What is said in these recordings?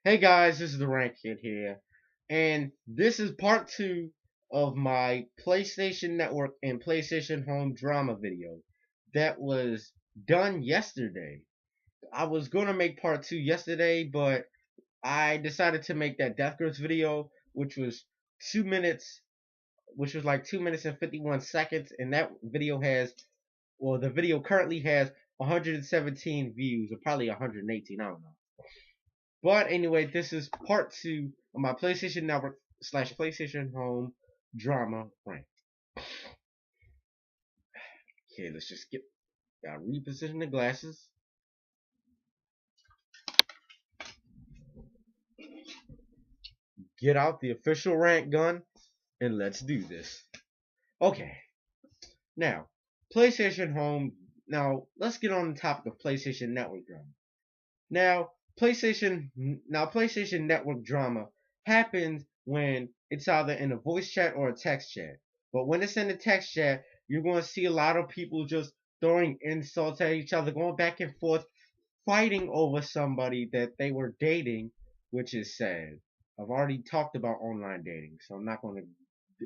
Hey guys, this is the Rant Kid here, and this is part 2 of my PlayStation Network and PlayStation Home drama video that was done yesterday. I was going to make part 2 yesterday, but I decided to make that Death Grips video, which was 2 minutes, which was like 2 minutes and 51 seconds, and that video the video currently has 117 views, or probably 118, I don't know. But anyway, this is part 2 of my PlayStation Network slash PlayStation Home drama rant. Okay, let's just gotta reposition the glasses. Get out the official rant gun, and let's do this. Okay, now, PlayStation Home. Now, let's get on the topic of PlayStation Network drama. Now, PlayStation Network drama happens when it's either in a voice chat or a text chat. But when it's in a text chat, you're going to see a lot of people just throwing insults at each other, going back and forth, fighting over somebody that they were dating, which is sad. I've already talked about online dating, so I'm not going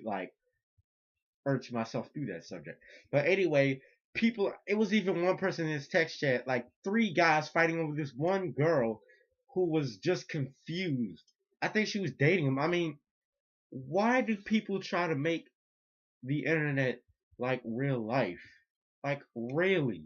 to urge myself through that subject. But anyway, it was even one person in this text chat, like 3 guys fighting over this one girl who was just confused. I think she was dating him. I mean, why do people try to make the internet like real life? Like, really?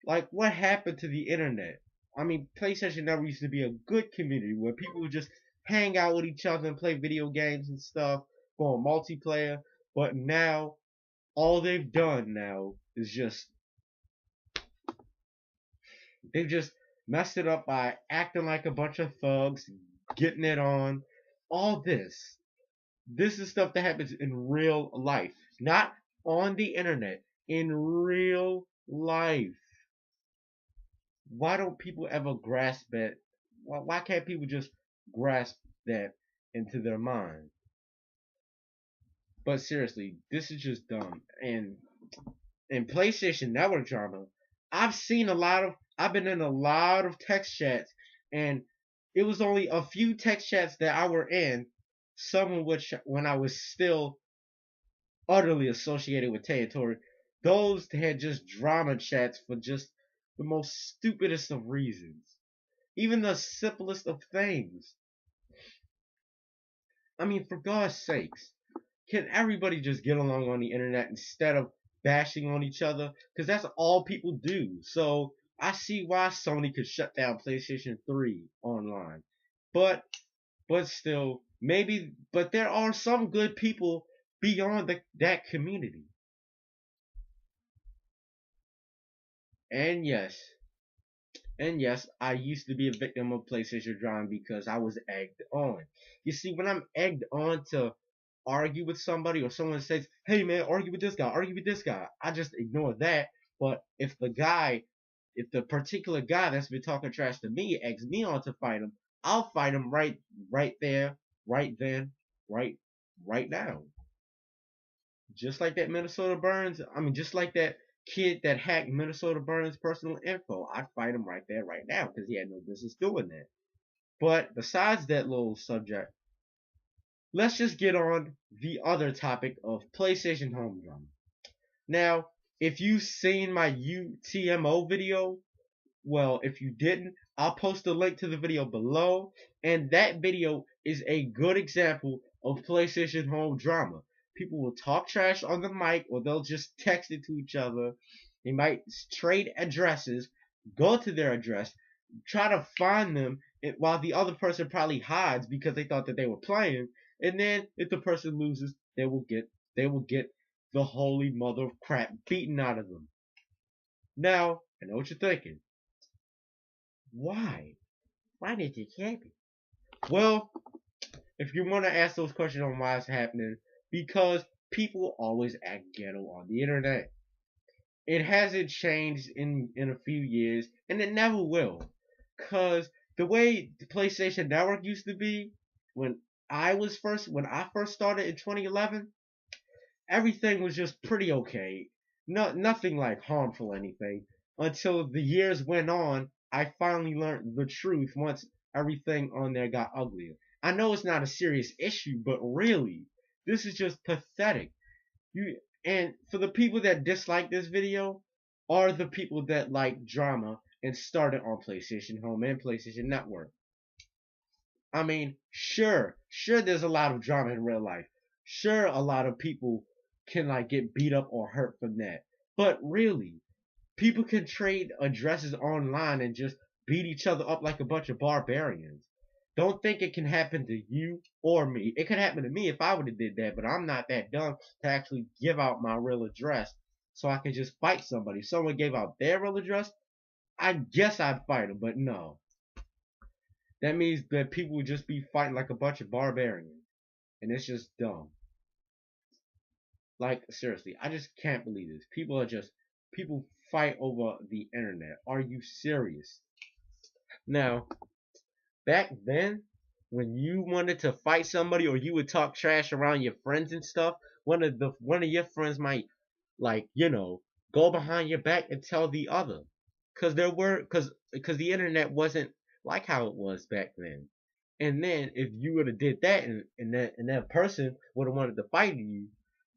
Like, what happened to the internet? I mean, PlayStation Network used to be a good community where people would just hang out with each other and play video games and stuff, go on multiplayer. But now, all they've done now is they've just messed it up by acting like a bunch of thugs, getting it on. All this. This is stuff that happens in real life, not on the internet, in real life. Why don't people ever grasp that? Why can't people just grasp that into their mind? But seriously, this is just dumb. And in PlayStation Network drama, I've been in a lot of text chats, and it was only a few text chats that I were in, some of which when I was still utterly associated with territory, those had just drama chats for just the most stupidest of reasons. Even the simplest of things. I mean, for God's sakes, can everybody just get along on the internet instead of bashing on each other? Because that's all people do. So I see why Sony could shut down PlayStation 3 online. But still, but there are some good people beyond that community. And yes, I used to be a victim of PlayStation drama because I was egged on. You see, when I'm egged on to argue with somebody, or someone says, "Hey man, argue with this guy, argue with this guy," I just ignore that. But if the particular guy that's been talking trash to me eggs me on to fight him, I'll fight him right there, right then, right now. Just like that Minnesota Burns, I mean, just like that kid that hacked Minnesota Burns' personal info, I'd fight him right there, right now, because he had no business doing that. But besides that little subject, let's just get on the other topic of PlayStation Home drama. Now, if you've seen my UTMO video, well, if you didn't, I'll post a link to the video below, and that video is a good example of PlayStation Home drama. People will talk trash on the mic, or they'll just text it to each other. They might trade addresses, go to their address, try to find them while the other person probably hides because they thought that they were playing. And then if the person loses, they will get the holy mother of crap beaten out of them. Now, I know what you're thinking. Why? Why did this happen? Well, if you want to ask those questions on why it's happening, because people always act ghetto on the internet. It hasn't changed in a few years, and it never will. Cause the way the PlayStation Network used to be when when I first started in 2011, everything was just pretty okay. Nothing like harmful or anything. Until the years went on, I finally learned the truth once everything on there got uglier. I know it's not a serious issue, but really, this is just pathetic. You and for the people that dislike this video are the people that like drama and started on PlayStation Home and PlayStation Network. I mean, sure there's a lot of drama in real life. Sure a lot of people can like get beat up or hurt from that. But really, people can trade addresses online and just beat each other up like a bunch of barbarians. Don't think it can happen to you or me. It could happen to me if I would have did that, but I'm not that dumb to actually give out my real address so I can just fight somebody. If someone gave out their real address, I guess I'd fight them, but no. That means that people would just be fighting like a bunch of barbarians. And it's just dumb. Like, seriously, I just can't believe this. People fight over the internet. Are you serious? Now, back then, when you wanted to fight somebody or you would talk trash around your friends and stuff, one of your friends might, like, go behind your back and tell the other. Cause the internet wasn't like how it was back then. And then if you would have did that and that person would have wanted to fight you,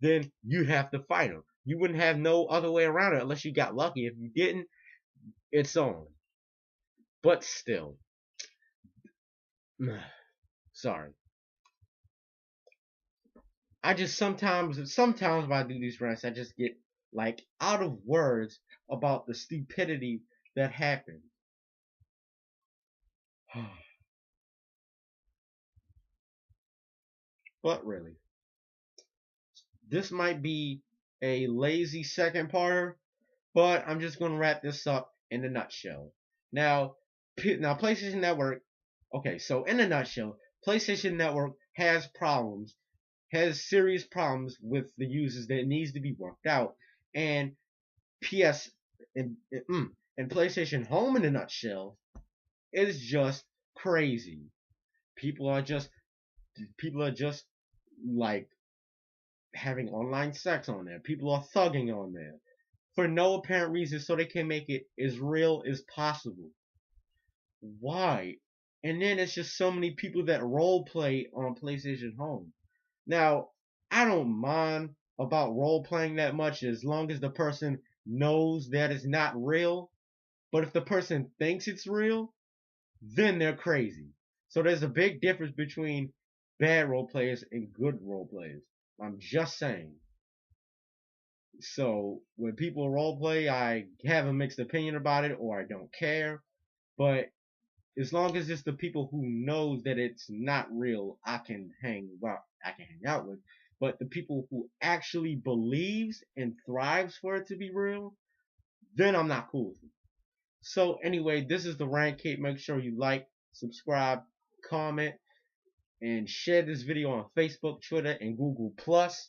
then you have to fight them. You wouldn't have no other way around it unless you got lucky. If you didn't, it's on. But still, sorry. I just sometimes when I do these rants, I just get like out of words about the stupidity that happened. But really, this might be a lazy second parter, but I'm just going to wrap this up in a nutshell. Now PlayStation Network. Okay, so in a nutshell, PlayStation Network has serious problems with the users that needs to be worked out, and PS and PlayStation Home in a nutshell is just crazy. People are just like having online sex on there. People are thugging on there for no apparent reason, so they can make it as real as possible. Why? And then it's just so many people that role play on PlayStation Home. Now, I don't mind about role playing that much as long as the person knows that it's not real. But if the person thinks it's real, then they're crazy. So there's a big difference between bad role players and good role players. I'm just saying. So when people role play, I have a mixed opinion about it or I don't care. But as long as it's the people who knows that it's not real, I can hang out with. But the people who actually believes and thrives for it to be real, then I'm not cool with it. So anyway, this is the Rant Kid. Make sure you like, subscribe, comment, and share this video on Facebook, Twitter, and Google Plus.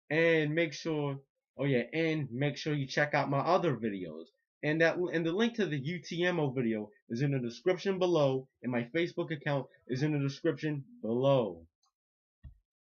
And make sure you check out my other videos. And the link to the UTMO video is in the description below, and my Facebook account is in the description below.